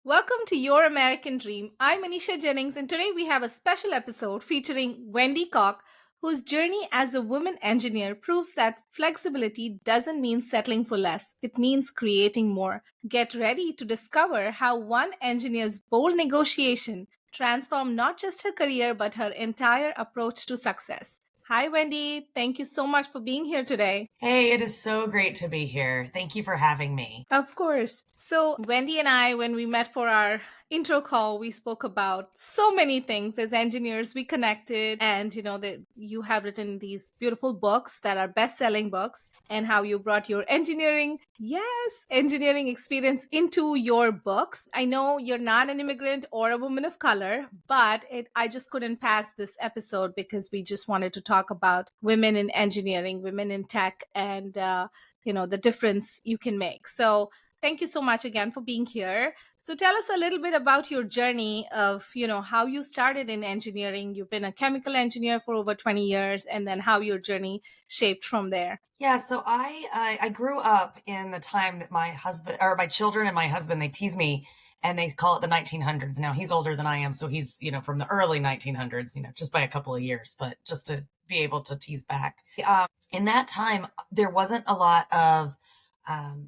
Welcome to Your American Dream. I'm Anisha Jennings, and today we have a special episode featuring Wendy Cocke, whose journey as a woman engineer proves that flexibility doesn't mean settling for less, it means creating more. Get ready to discover how one engineer's bold negotiation transformed not just her career but her entire approach to success. Hi, Wendy. Thank you so much for being here today. Hey, it is so great to be here. Thank you for having me. Of course. So, Wendy and I, when we met for our intro call, we spoke about so many things. As engineers, we connected, and that you have written these beautiful books that are best-selling books, and how you brought your engineering experience into your books. I know you're not an immigrant or a woman of color, but I just couldn't pass this episode because we just wanted to talk about women in engineering, women in tech, and the difference you can make. So thank you so much again for being here. So tell us a little bit about your journey of how you started in engineering. You've been a chemical engineer for over 20 years, and then how your journey shaped from there. Yeah, so I grew up in the time that my husband or my children and my husband, they tease me and they call it the 1900s. Now he's older than I am, so he's, from the early 1900s, just by a couple of years, but just to be able to tease back. In that time, there wasn't a lot of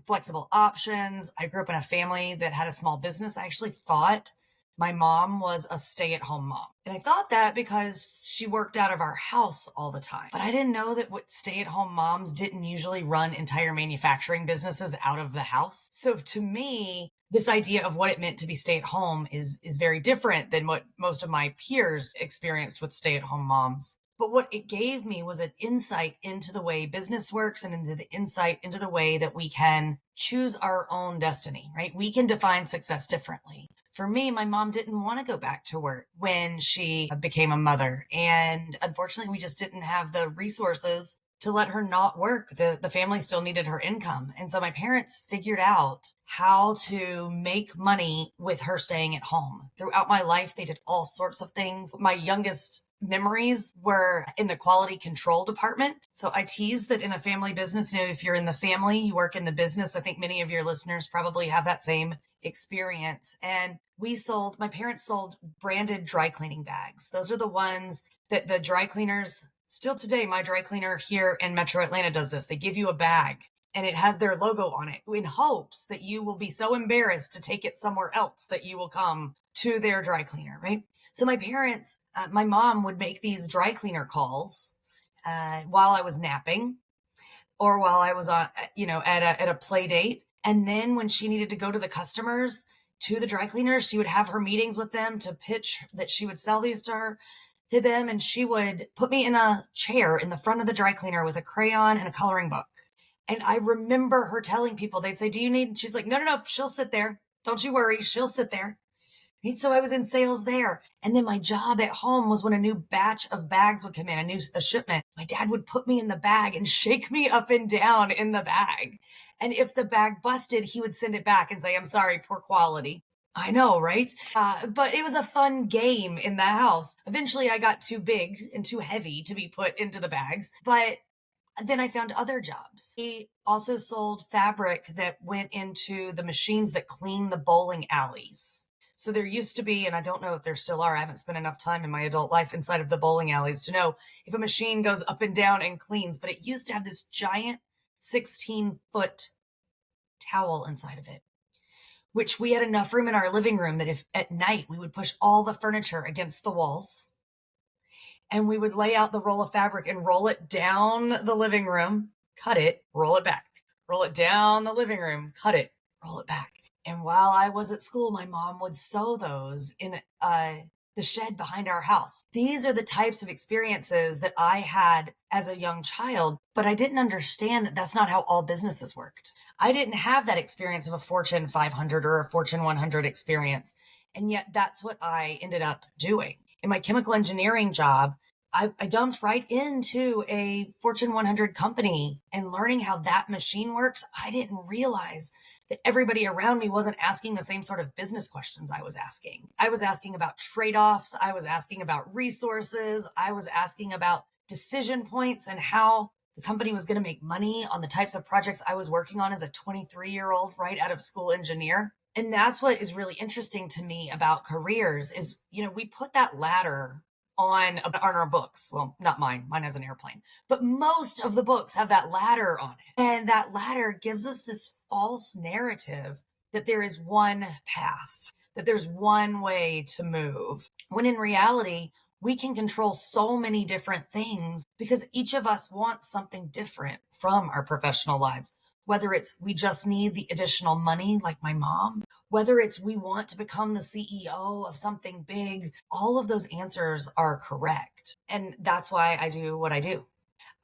flexible options. I grew up in a family that had a small business. I actually thought my mom was a stay-at-home mom. And I thought that because she worked out of our house all the time. But I didn't know that what stay-at-home moms didn't usually run entire manufacturing businesses out of the house. So to me, this idea of what it meant to be stay-at-home is very different than what most of my peers experienced with stay-at-home moms. But what it gave me was an insight into the way business works and into the insight into the way that we can choose our own destiny, right? We can define success differently. For me, my mom didn't want to go back to work when she became a mother. And unfortunately, we just didn't have the resources to let her not work. The family still needed her income. And so my parents figured out how to make money with her staying at home. Throughout my life, they did all sorts of things. My youngest memories were in the quality control department. So I tease that in a family business, if you're in the family, you work in the business. I think many of your listeners probably have that same experience. And my parents sold branded dry cleaning bags. Those are the ones that the dry cleaners, still today, my dry cleaner here in Metro Atlanta does this. They give you a bag and it has their logo on it in hopes that you will be so embarrassed to take it somewhere else that you will come to their dry cleaner, right? So my parents, my mom would make these dry cleaner calls while I was napping or while I was at a play date. And then when she needed to go to the customers, to the dry cleaners, she would have her meetings with them to pitch that she would sell these to them. And she would put me in a chair in the front of the dry cleaner with a crayon and a coloring book. And I remember her telling people, they'd say, she's like, no, she'll sit there. Don't you worry. She'll sit there. Right? So I was in sales there. And then my job at home was when a new batch of bags would come in, a shipment. My dad would put me in the bag and shake me up and down in the bag. And if the bag busted, he would send it back and say, I'm sorry, poor quality. I know, right? But it was a fun game in the house. Eventually I got too big and too heavy to be put into the bags, but then I found other jobs. He also sold fabric that went into the machines that clean the bowling alleys. So there used to be, and I don't know if there still are, I haven't spent enough time in my adult life inside of the bowling alleys to know if a machine goes up and down and cleans, but it used to have this giant 16-foot towel inside of it, which we had enough room in our living room that if at night we would push all the furniture against the walls and we would lay out the roll of fabric and roll it down the living room, cut it, roll it back, roll it down the living room, cut it, roll it back. And while I was at school, my mom would sew those in the shed behind our house. These are the types of experiences that I had as a young child, but I didn't understand that that's not how all businesses worked. I didn't have that experience of a Fortune 500 or a Fortune 100 experience. And yet that's what I ended up doing. In my chemical engineering job, I dumped right into a Fortune 100 company and learning how that machine works. I didn't realize that everybody around me wasn't asking the same sort of business questions I was asking. I was asking about trade-offs. I was asking about resources. I was asking about decision points and how the company was going to make money on the types of projects I was working on as a 23-year-old right out of school engineer. And that's what is really interesting to me about careers is, we put that ladder on our books. Well, not mine. Mine has an airplane. But most of the books have that ladder on it. And that ladder gives us this false narrative that there is one path, that there's one way to move. When in reality, we can control so many different things because each of us wants something different from our professional lives. Whether it's we just need the additional money, like my mom, whether it's we want to become the CEO of something big, all of those answers are correct. And that's why I do what I do.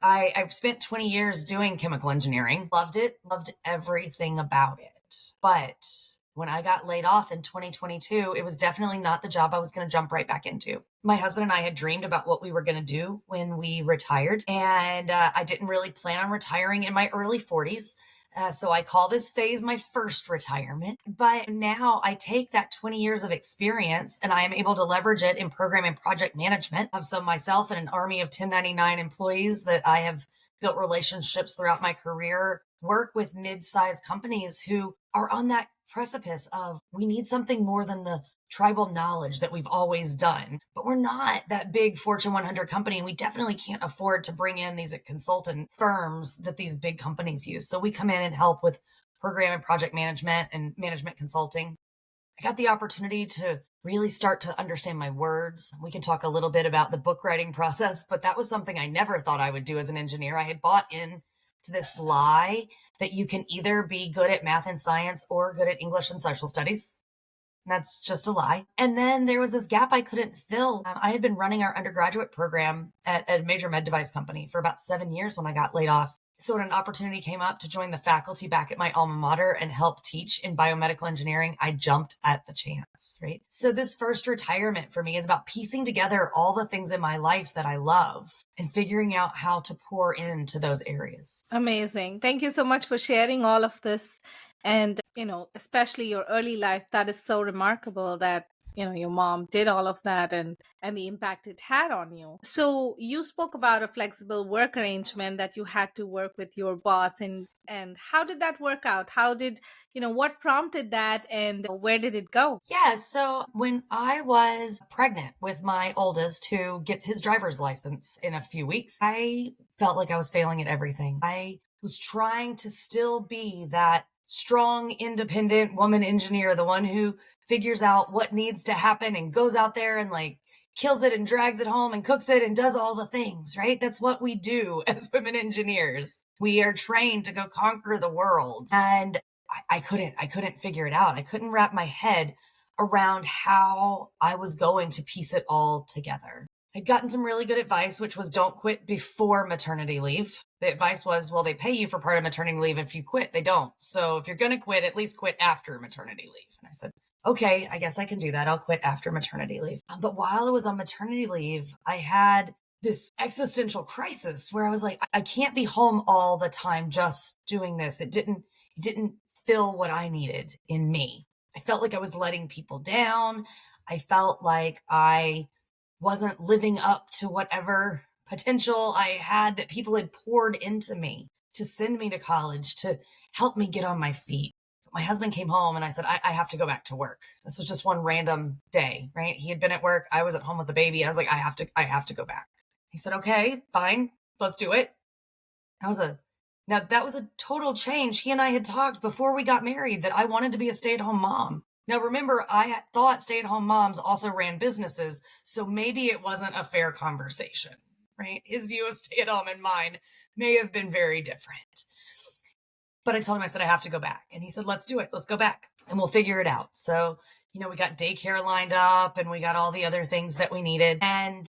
I spent 20 years doing chemical engineering, loved it, loved everything about it. But when I got laid off in 2022, it was definitely not the job I was going to jump right back into. My husband and I had dreamed about what we were going to do when we retired, and I didn't really plan on retiring in my early 40s. So I call this phase my first retirement. But now I take that 20 years of experience and I am able to leverage it in program and project management. So myself and an army of 1099 employees that I have built relationships throughout my career work with mid-sized companies who are on that precipice of we need something more than the tribal knowledge that we've always done. But we're not that big Fortune 100 company, and we definitely can't afford to bring in these consultant firms that these big companies use. So we come in and help with program and project management and management consulting. I got the opportunity to really start to understand my words. We can talk a little bit about the book writing process, but that was something I never thought I would do as an engineer. I had bought in to this lie that you can either be good at math and science or good at English and social studies. And that's just a lie. And then there was this gap I couldn't fill. I had been running our undergraduate program at a major med device company for about 7 years when I got laid off. So when an opportunity came up to join the faculty back at my alma mater and help teach in biomedical engineering, I jumped at the chance, right? So this first retirement for me is about piecing together all the things in my life that I love and figuring out how to pour into those areas. Amazing. Thank you so much for sharing all of this. And, especially your early life, that is so remarkable that, your mom did all of that and the impact it had on you. So you spoke about a flexible work arrangement that you had to work with your boss, and how did that work out? How did, what prompted that, and where did it go? Yeah, so when I was pregnant with my oldest, who gets his driver's license in a few weeks, I felt like I was failing at everything. I was trying to still be that strong, independent woman engineer, the one who figures out what needs to happen and goes out there and kills it and drags it home and cooks it and does all the things, right? That's what we do as women engineers. We are trained to go conquer the world. And I couldn't figure it out. I couldn't wrap my head around how I was going to piece it all together. I'd gotten some really good advice, which was don't quit before maternity leave. The advice was, well, they pay you for part of maternity leave. If you quit, they don't. So if you're going to quit, at least quit after maternity leave. And I said, okay, I guess I can do that. I'll quit after maternity leave. But while I was on maternity leave, I had this existential crisis where I was like, I can't be home all the time just doing this. It didn't fill what I needed in me. I felt like I was letting people down. I felt like I wasn't living up to whatever potential I had that people had poured into me to send me to college, to help me get on my feet. My husband came home and I said, I have to go back to work. This was just one random day, right? He had been at work. I was at home with the baby. I was like, I have to go back. He said, okay, fine, let's do it. Now that was a total change. He and I had talked before we got married that I wanted to be a stay-at-home mom. Now remember, I thought stay-at-home moms also ran businesses, so maybe it wasn't a fair conversation, right? His view of stay-at-home and mine may have been very different. But I told him, I said, I have to go back. And he said, let's do it. Let's go back and we'll figure it out. So, we got daycare lined up and we got all the other things that we needed. And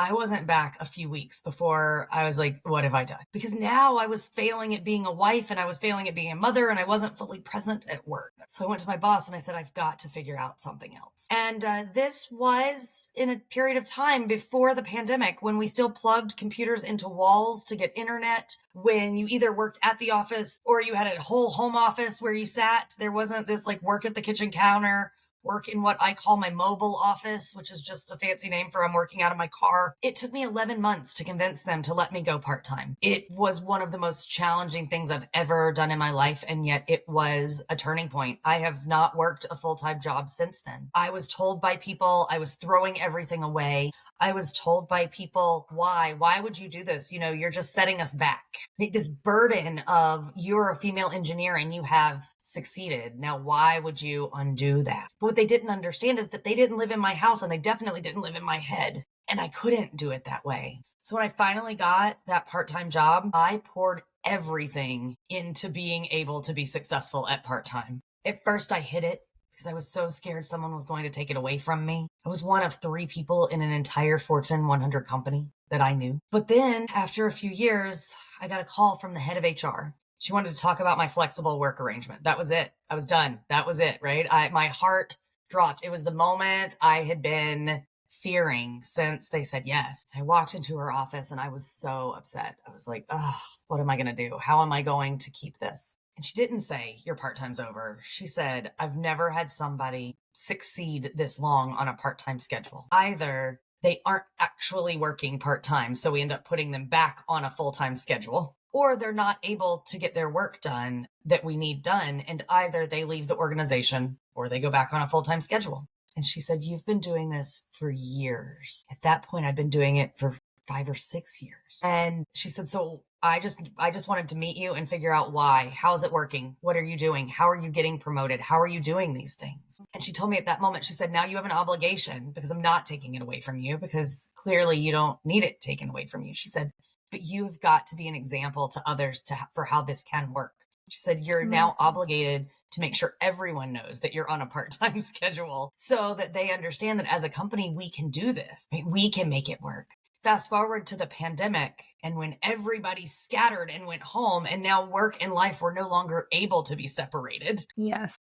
I wasn't back a few weeks before I was like, what have I done? Because now I was failing at being a wife and I was failing at being a mother and I wasn't fully present at work. So I went to my boss and I said, I've got to figure out something else. And this was in a period of time before the pandemic when we still plugged computers into walls to get internet, when you either worked at the office or you had a whole home office where you sat. There wasn't this work at the kitchen counter work in what I call my mobile office, which is just a fancy name for I'm working out of my car. It took me 11 months to convince them to let me go part-time. It was one of the most challenging things I've ever done in my life, and yet it was a turning point. I have not worked a full-time job since then. I was told by people I was throwing everything away. I was told by people, why would you do this? You're just setting us back. This burden of you're a female engineer and you have succeeded. Now, why would you undo that? But what they didn't understand is that they didn't live in my house and they definitely didn't live in my head. And I couldn't do it that way. So when I finally got that part-time job, I poured everything into being able to be successful at part-time. At first, I hid it because I was so scared someone was going to take it away from me. I was one of 3 people in an entire Fortune 100 company that I knew. But then after a few years, I got a call from the head of HR. She wanted to talk about my flexible work arrangement. That was it. I was done. That was it, right? My heart dropped. It was the moment I had been fearing since they said yes. I walked into her office and I was so upset. I was like, oh, what am I going to do? How am I going to keep this? And she didn't say, your part-time's over. She said, I've never had somebody succeed this long on a part-time schedule. Either they aren't actually working part-time, so we end up putting them back on a full-time schedule, or they're not able to get their work done that we need done, and either they leave the organization or they go back on a full-time schedule. And she said, you've been doing this for years. At that point, I'd been doing it for 5 or 6 years. And she said, so I just wanted to meet you and figure out why. How is it working? What are you doing? How are you getting promoted? How are you doing these things? And she told me at that moment, she said, now you have an obligation because I'm not taking it away from you because clearly you don't need it taken away from you. She said, but you've got to be an example to others for how this can work. She said, you're now obligated to make sure everyone knows that you're on a part-time schedule so that they understand that as a company, we can do this. Right? We can make it work. Fast forward to the pandemic and when everybody scattered and went home and now work and life were no longer able to be separated. Yes.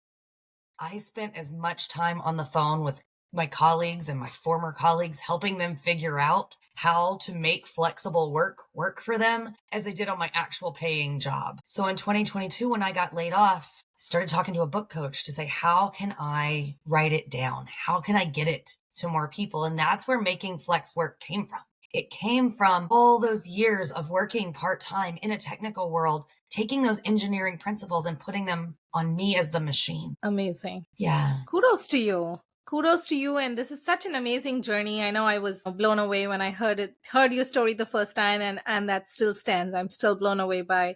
I spent as much time on the phone with my colleagues and my former colleagues, helping them figure out how to make flexible work for them as I did on my actual paying job. So in 2022, when I got laid off, I started talking to a book coach to say, how can I write it down? How can I get it to more people? And that's where making flex work came from. It came from all those years of working part-time in a technical world, taking those engineering principles and putting them on me as the machine. Amazing. Yeah. Kudos to you. Kudos to you. And this is such an amazing journey. I know I was blown away when I heard your story the first time, and that still stands. I'm still blown away by,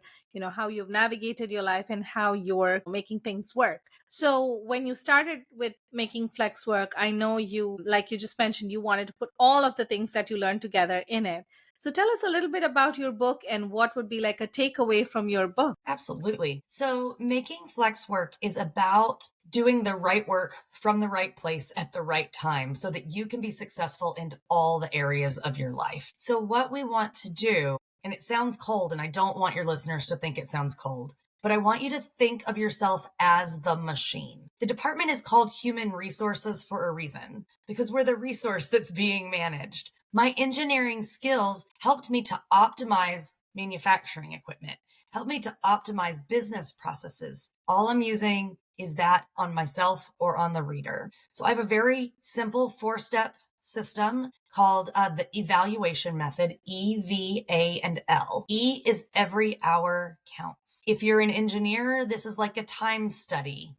how you've navigated your life and how you're making things work. So when you started with making flex work, I know you, like you just mentioned, you wanted to put all of the things that you learned together in it. So tell us a little bit about your book and what would be like a takeaway from your book. Absolutely. So making flex work is about doing the right work from the right place at the right time so that you can be successful in all the areas of your life. So what we want to do, and it sounds cold, and I don't want your listeners to think it sounds cold, but I want you to think of yourself as the machine. The department is called Human Resources for a reason, because we're the resource that's being managed. My engineering skills helped me to optimize manufacturing equipment, helped me to optimize business processes. All I'm using is that on myself or on the reader. So I have a very simple 4-step system called the evaluation method, E, V, A, and L. E is every hour counts. If you're an engineer, this is like a time study,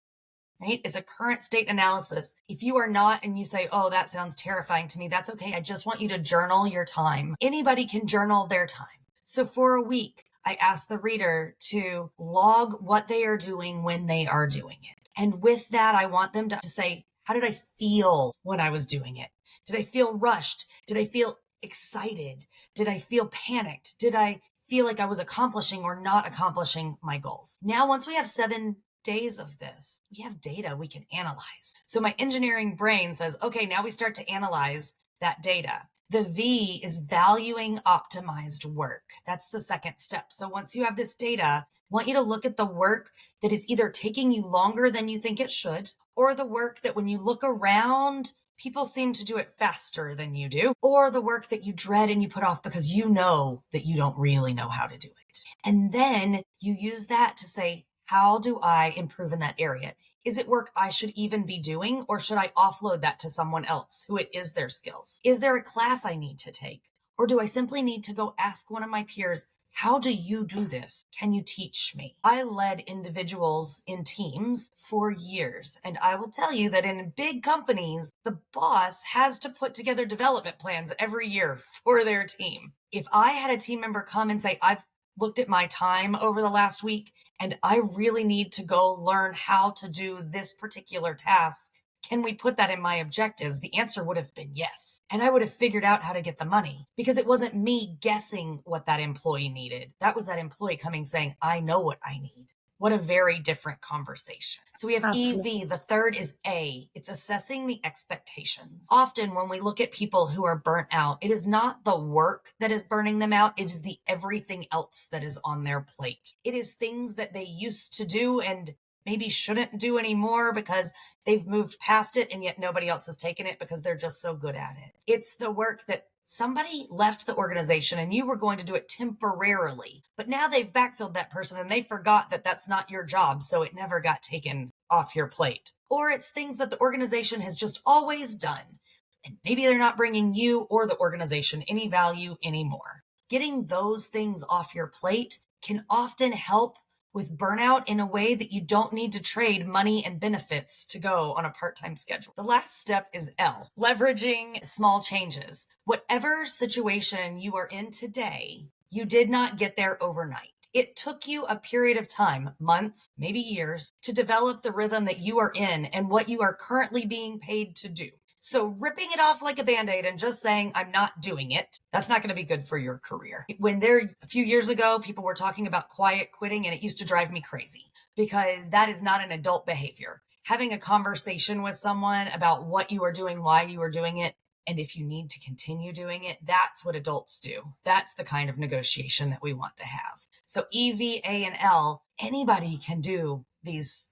right? It's a current state analysis. If you are not and you say, oh, that sounds terrifying to me, that's okay. I just want you to journal your time. Anybody can journal their time. So for a week, I ask the reader to log what they are doing when they are doing it. And with that, I want them to say, how did I feel when I was doing it? Did I feel rushed? Did I feel excited? Did I feel panicked? Did I feel like I was accomplishing or not accomplishing my goals? Now, once we have 7 days of this, we have data we can analyze. So my engineering brain says, okay, now we start to analyze that data. The V is valuing optimized work. That's the second step. So once you have this data, I want you to look at the work that is either taking you longer than you think it should, or the work that when you look around, people seem to do it faster than you do, or the work that you dread and you put off because you know that you don't really know how to do it. And then you use that to say, how do I improve in that area? Is it work I should even be doing, or should I offload that to someone else who it is their skills? Is there a class I need to take? Or do I simply need to go ask one of my peers, how do you do this? Can you teach me? I led individuals in teams for years, and I will tell you that in big companies, the boss has to put together development plans every year for their team. If I had a team member come and say, I've looked at my time over the last week and I really need to go learn how to do this particular task, can we put that in my objectives? The answer would have been yes. And I would have figured out how to get the money, because it wasn't me guessing what that employee needed. That was that employee coming saying, I know what I need. What a very different conversation. So we have Absolutely. EV. The third is A. It's assessing the expectations. Often when we look at people who are burnt out, it is not the work that is burning them out. It is the everything else that is on their plate. It is things that they used to do and maybe shouldn't do anymore because they've moved past it, and yet nobody else has taken it because they're just so good at it. It's the work that somebody left the organization and you were going to do it temporarily, but now they've backfilled that person and they forgot that that's not your job, so it never got taken off your plate. Or it's things that the organization has just always done, and maybe they're not bringing you or the organization any value anymore. Getting those things off your plate can often help with burnout in a way that you don't need to trade money and benefits to go on a part-time schedule. The last step is L, leveraging small changes. Whatever situation you are in today, you did not get there overnight. It took you a period of time, months, maybe years, to develop the rhythm that you are in and what you are currently being paid to do. So ripping it off like a Band-Aid and just saying, I'm not doing it, that's not going to be good for your career. When a few years ago, people were talking about quiet quitting, and it used to drive me crazy because that is not an adult behavior. Having a conversation with someone about what you are doing, why you are doing it, and if you need to continue doing it, that's what adults do. That's the kind of negotiation that we want to have. So E, V, A, and L, anybody can do these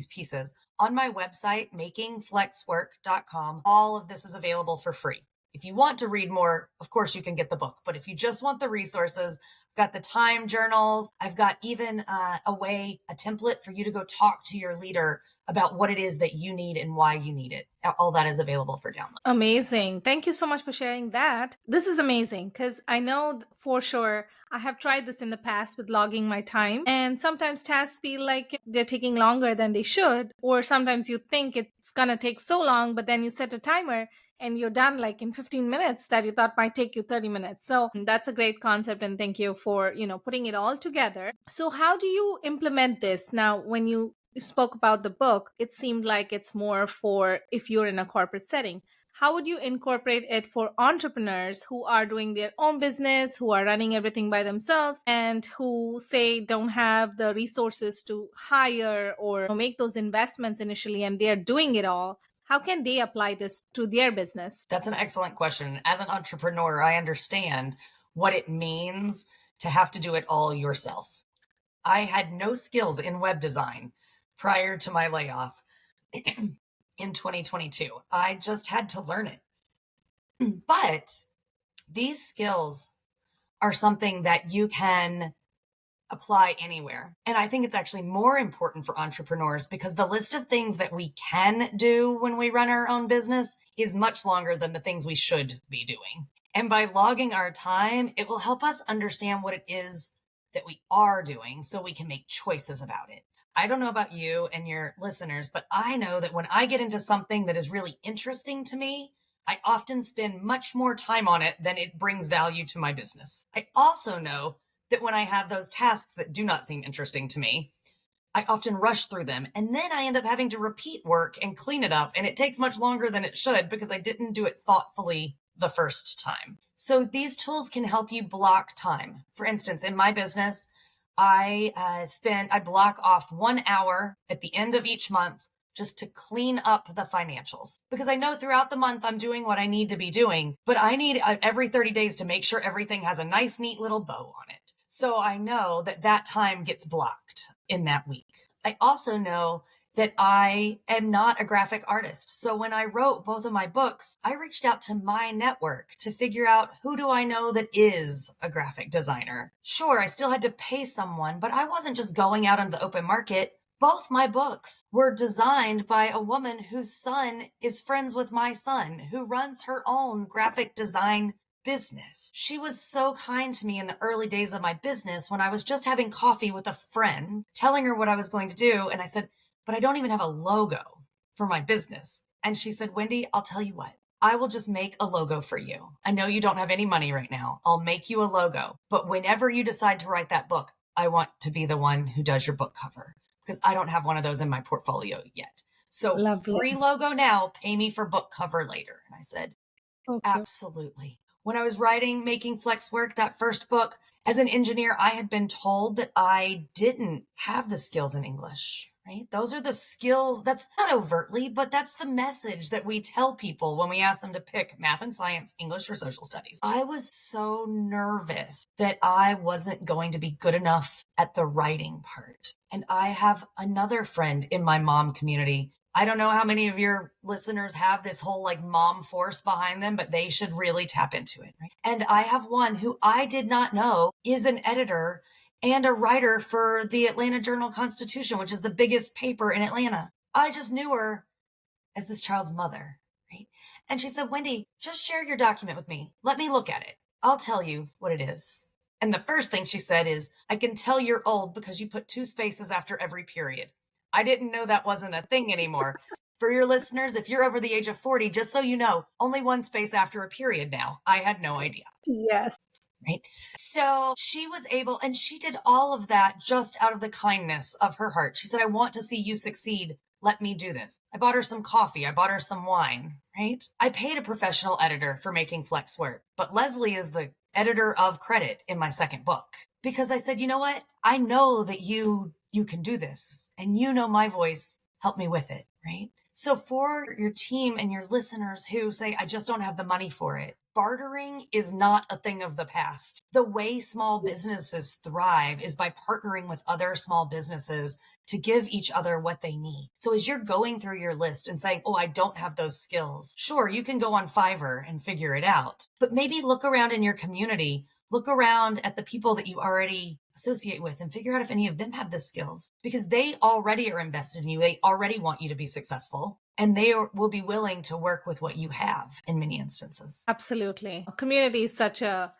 pieces. On my website, makingflexwork.com, all of this is available for free. If you want to read more, of course you can get the book. But if you just want the resources, I've got the time journals. I've got even a template for you to go talk to your leader about what it is that you need and why you need it. All that is available for download. Amazing. Thank you so much for sharing that. This is amazing because I know for sure I have tried this in the past with logging my time, and sometimes tasks feel like they're taking longer than they should, or sometimes you think it's going to take so long, but then you set a timer and you're done like in 15 minutes that you thought might take you 30 minutes. So that's a great concept, and thank you for, putting it all together. So how do you implement this now? When you spoke about the book, it seemed like it's more for if you're in a corporate setting. How would you incorporate it for entrepreneurs who are doing their own business, who are running everything by themselves, and who say don't have the resources to hire or make those investments initially, and they're doing it all? How can they apply this to their business? That's an excellent question. As an entrepreneur, I understand what it means to have to do it all yourself. I had no skills in web design prior to my layoff in 2022. I just had to learn it. But these skills are something that you can apply anywhere. And I think it's actually more important for entrepreneurs because the list of things that we can do when we run our own business is much longer than the things we should be doing. And by logging our time, it will help us understand what it is that we are doing so we can make choices about it. I don't know about you and your listeners, but I know that when I get into something that is really interesting to me, I often spend much more time on it than it brings value to my business. I also know that when I have those tasks that do not seem interesting to me, I often rush through them, and then I end up having to repeat work and clean it up, and it takes much longer than it should because I didn't do it thoughtfully the first time. So these tools can help you block time. For instance, in my business, I block off 1 hour at the end of each month just to clean up the financials, because I know throughout the month I'm doing what I need to be doing, but I need every 30 days to make sure everything has a nice, neat little bow on it. So I know that time gets blocked in that week. I also know that I am not a graphic artist. So when I wrote both of my books, I reached out to my network to figure out who do I know that is a graphic designer. Sure, I still had to pay someone, but I wasn't just going out on the open market Both my books were designed by a woman whose son is friends with my son, who runs her own graphic design business. She was so kind to me in the early days of my business when I was just having coffee with a friend, telling her what I was going to do. And I said, but I don't even have a logo for my business. And she said, Wendy, I'll tell you what. I will just make a logo for you. I know you don't have any money right now. I'll make you a logo. But whenever you decide to write that book, I want to be the one who does your book cover because I don't have one of those in my portfolio yet. So Lovely. free logo now, pay me for book cover later. And I said, Okay. absolutely. When I was writing Making Flex Work, that first book, as an engineer, I had been told that I didn't have the skills in English. Right? Those are the skills. That's not overtly, but that's the message that we tell people when we ask them to pick math and science, English, or social studies. I was so nervous that I wasn't going to be good enough at the writing part. And I have another friend in my mom community. I don't know how many of your listeners have this whole like mom force behind them, but they should really tap into it. Right? And I have one who I did not know is an editor and a writer for the Atlanta Journal-Constitution, which is the biggest paper in Atlanta. I just knew her as this child's mother, right? And she said, Wendy, just share your document with me. Let me look at it. I'll tell you what it is. And the first thing she said is, I can tell you're old because you put 2 spaces after every period. I didn't know that wasn't a thing anymore. For your listeners, if you're over the age of 40, just so you know, only 1 space after a period now. I had no idea. Yes. Right. So she was able, and she did all of that just out of the kindness of her heart. She said, I want to see you succeed. Let me do this. I bought her some coffee. I bought her some wine, right? I paid a professional editor for Making Flex Work, but Leslie is the editor of credit in my second book because I said, you know what? I know that you can do this and you know my voice. Help me with it, right? So for your team and your listeners who say, I just don't have the money for it, bartering is not a thing of the past. The way small businesses thrive is by partnering with other small businesses to give each other what they need. So as you're going through your list and saying, oh, I don't have those skills, sure, you can go on Fiverr and figure it out, but maybe look around in your community, look around at the people that you already associate with and figure out if any of them have the skills because they already are invested in you. They already want you to be successful and will be willing to work with what you have in many instances. Absolutely. Community is such a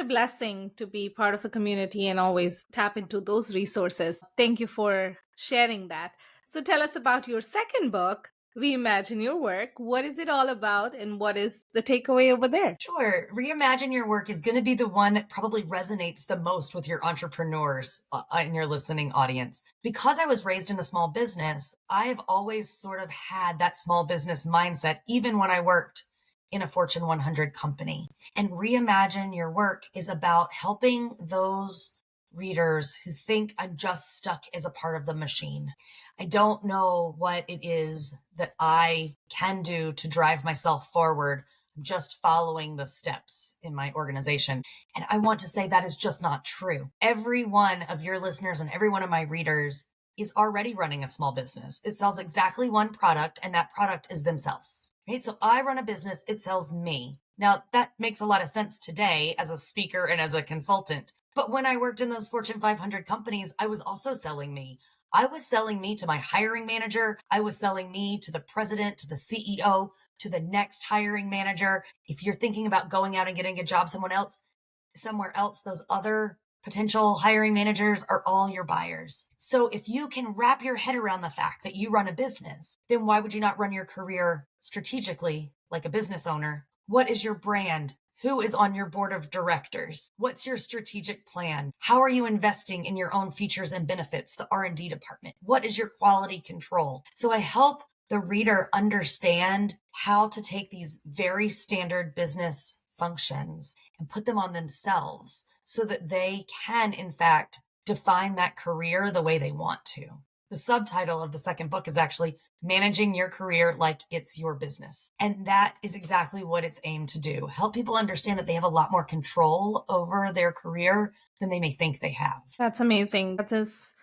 blessing to be part of a community and always tap into those resources. Thank you for sharing that. So tell us about your second book, Reimagine Your Work. What is it all about and what is the takeaway over there? Sure. Reimagine Your Work is going to be the one that probably resonates the most with your entrepreneurs in your listening audience. Because I was raised in a small business, I've always sort of had that small business mindset, even when I worked in a Fortune 100 company. And Reimagine Your Work is about helping those readers who think I'm just stuck as a part of the machine. I don't know what it is that I can do to drive myself forward. I'm just following the steps in my organization. And I want to say that is just not true. Every one of your listeners and every one of my readers is already running a small business. It sells exactly one product, and that product is themselves. Right? So I run a business, it sells me. Now, that makes a lot of sense today as a speaker and as a consultant. But when I worked in those Fortune 500 companies, I was also selling me. I was selling me to my hiring manager. I was selling me to the president, to the CEO, to the next hiring manager. If you're thinking about going out and getting a job somewhere else, those other potential hiring managers are all your buyers. So if you can wrap your head around the fact that you run a business, then why would you not run your career strategically like a business owner? What is your brand? Who is on your board of directors? What's your strategic plan? How are you investing in your own features and benefits, the R&D department? What is your quality control? So I help the reader understand how to take these very standard business functions and put them on themselves so that they can, in fact, define that career the way they want to. The subtitle of the second book is actually Managing Your Career Like It's Your Business. And that is exactly what it's aimed to do. Help people understand that they have a lot more control over their career than they may think they have. That's amazing. That is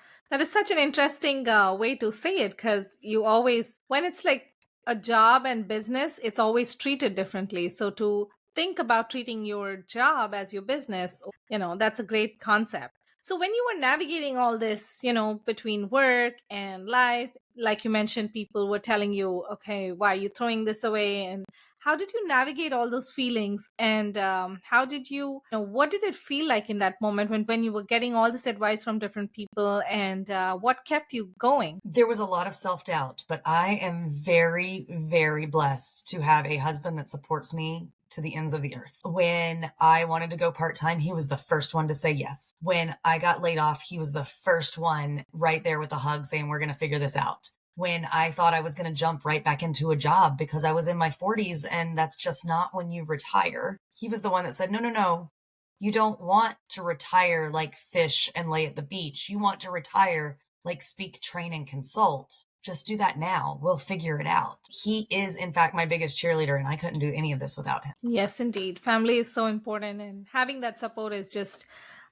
such an interesting way to say it because you always, when it's like a job and business, it's always treated differently. So to think about treating your job as your business, that's a great concept. So when you were navigating all this, between work and life, like you mentioned, people were telling you, okay, why are you throwing this away? And how did you navigate all those feelings? And how did what did it feel like in that moment when you were getting all this advice from different people? And what kept you going? There was a lot of self doubt, but I am very, very blessed to have a husband that supports me to the ends of the earth. When I wanted to go part time, he was the first one to say yes. When I got laid off, he was the first one right there with a hug saying, we're going to figure this out. When I thought I was going to jump right back into a job because I was in my 40s and that's just not when you retire, he was the one that said, no, no, no. You don't want to retire like fish and lay at the beach. You want to retire like speak, train, and consult. Just do that now. We'll figure it out. He is, in fact, my biggest cheerleader, and I couldn't do any of this without him. Yes, indeed. Family is so important, and having that support is just,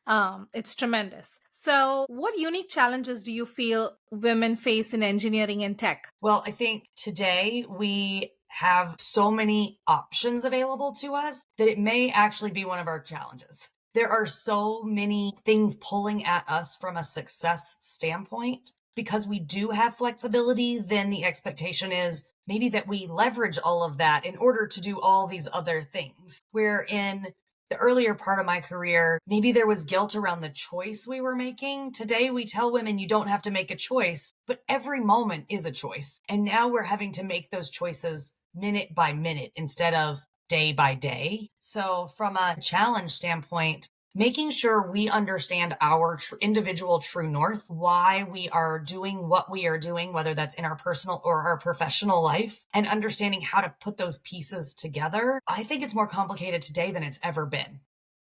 it's tremendous. So, what unique challenges do you feel women face in engineering and tech? Well, I think today we have so many options available to us that it may actually be one of our challenges. There are so many things pulling at us from a success standpoint. Because we do have flexibility, then the expectation is maybe that we leverage all of that in order to do all these other things. Where in the earlier part of my career, maybe there was guilt around the choice we were making. Today, we tell women you don't have to make a choice, but every moment is a choice. And now we're having to make those choices minute by minute instead of day by day. So from a challenge standpoint, making sure we understand our individual true north, why we are doing what we are doing, whether that's in our personal or our professional life, and understanding how to put those pieces together. I think it's more complicated today than it's ever been.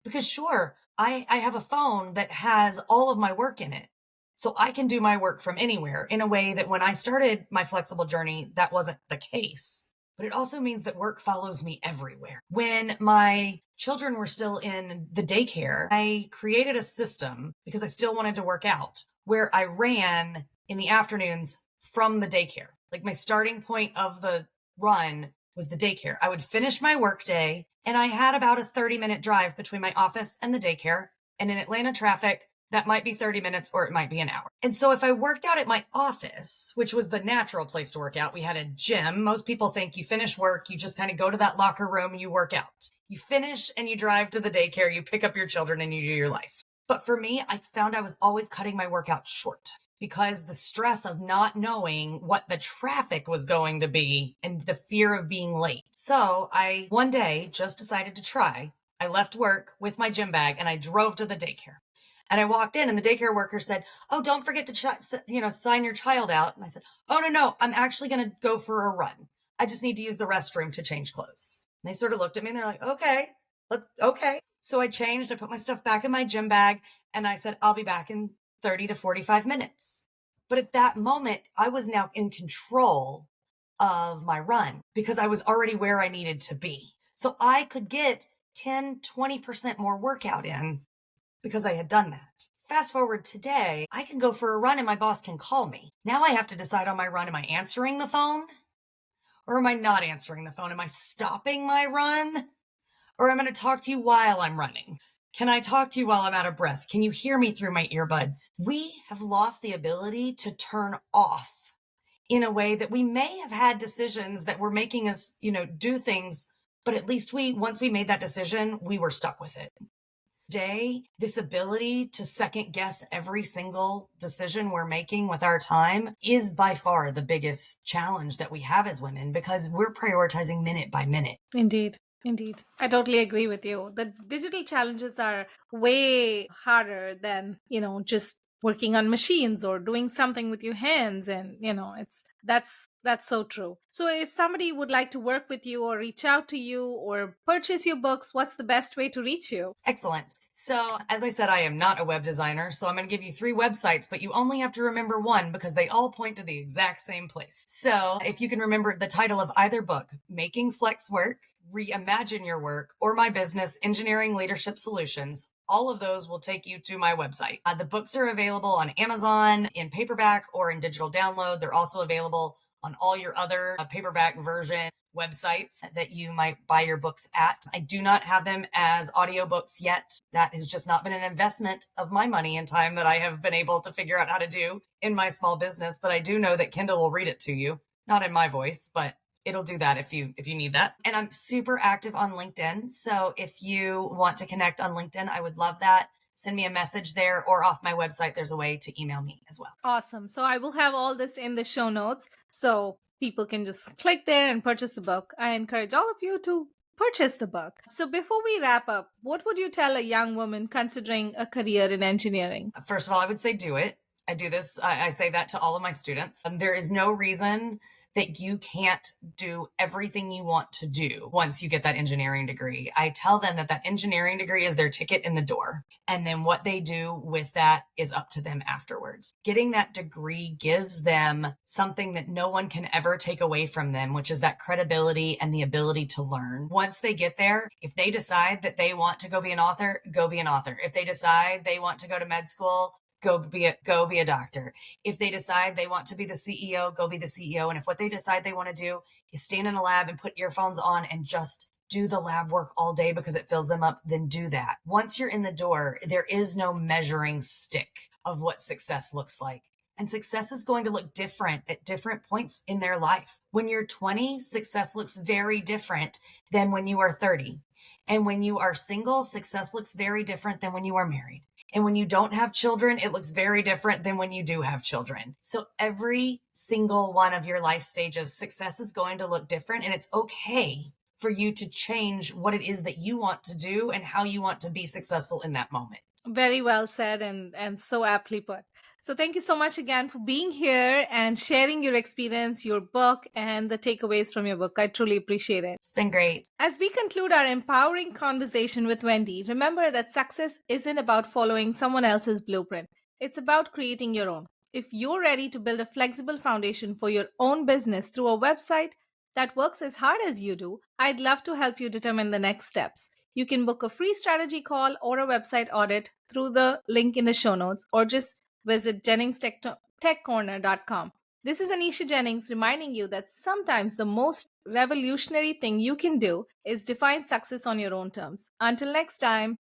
Because sure, I have a phone that has all of my work in it. So I can do my work from anywhere in a way that when I started my flexible journey, that wasn't the case. But it also means that work follows me everywhere. When my children were still in the daycare, I created a system because I still wanted to work out where I ran in the afternoons from the daycare. Like my starting point of the run was the daycare. I would finish my work day and I had about a 30-minute drive between my office and the daycare. And in Atlanta traffic, that might be 30 minutes or it might be an hour. And so if I worked out at my office, which was the natural place to work out, we had a gym. Most people think you finish work, you just kind of go to that locker room and you work out. You finish and you drive to the daycare, you pick up your children and you do your life. But for me, I found I was always cutting my workout short because the stress of not knowing what the traffic was going to be and the fear of being late. So I one day just decided to try. I left work with my gym bag and I drove to the daycare. And I walked in and the daycare worker said, oh, don't forget to, sign your child out. And I said, oh, no, I'm actually going to go for a run. I just need to use the restroom to change clothes. And they sort of looked at me and they're like, okay. So I changed, I put my stuff back in my gym bag and I said, I'll be back in 30 to 45 minutes. But at that moment, I was now in control of my run because I was already where I needed to be. So I could get 10, 20% more workout in because I had done that. Fast forward today, I can go for a run and my boss can call me. Now I have to decide on my run, am I answering the phone? Or am I not answering the phone? Am I stopping my run? Or am I going to talk to you while I'm running? Can I talk to you while I'm out of breath? Can you hear me through my earbud? We have lost the ability to turn off in a way that we may have had decisions that were making us, do things, but at least once we made that decision, we were stuck with it. Today, this ability to second guess every single decision we're making with our time is by far the biggest challenge that we have as women because we're prioritizing minute by minute. Indeed. Indeed. I totally agree with you. The digital challenges are way harder than, just working on machines or doing something with your hands. And, that's so true. So if somebody would like to work with you or reach out to you or purchase your books, what's the best way to reach you? Excellent. So as I said, I am not a web designer, so I'm going to give you 3 websites, but you only have to remember one because they all point to the exact same place. So if you can remember the title of either book, Making Flex Work, Reimagine Your Work, or my business, Engineering Leadership Solutions, all of those will take you to my website. The books are available on Amazon in paperback or in digital download. They're also available on all your other paperback version websites that you might buy your books at. I do not have them as audiobooks yet. That has just not been an investment of my money and time that I have been able to figure out how to do in my small business, but I do know that Kindle will read it to you, not in my voice, but it'll do that if you need that. And I'm super active on LinkedIn. So if you want to connect on LinkedIn, I would love that. Send me a message there, or off my website, there's a way to email me as well. Awesome. So I will have all this in the show notes so people can just click there and purchase the book. I encourage all of you to purchase the book. So before we wrap up, what would you tell a young woman considering a career in engineering? First of all, I would say do it. I do this. I say that to all of my students. There is no reason that you can't do everything you want to do once you get that engineering degree. I tell them that that engineering degree is their ticket in the door. And then what they do with that is up to them afterwards. Getting that degree gives them something that no one can ever take away from them, which is that credibility and the ability to learn. Once they get there, if they decide that they want to go be an author, go be an author. If they decide they want to go to med school, go be a doctor. If they decide they want to be the CEO, go be the CEO. And if what they decide they want to do is stand in a lab and put earphones on and just do the lab work all day because it fills them up, then do that. Once you're in the door, there is no measuring stick of what success looks like. And success is going to look different at different points in their life. When you're 20, success looks very different than when you are 30. And when you are single, success looks very different than when you are married. And when you don't have children, it looks very different than when you do have children. So every single one of your life stages, success is going to look different, and it's okay for you to change what it is that you want to do and how you want to be successful in that moment. Very well said and so aptly put. So thank you so much again for being here and sharing your experience, your book, and the takeaways from your book. I truly appreciate it. It's been great. As we conclude our empowering conversation with Wendy, remember that success isn't about following someone else's blueprint. It's about creating your own. If you're ready to build a flexible foundation for your own business through a website that works as hard as you do, I'd love to help you determine the next steps. You can book a free strategy call or a website audit through the link in the show notes, or just visit JenningsTechCorner.com. This is Anisha Jennings reminding you that sometimes the most revolutionary thing you can do is define success on your own terms. Until next time.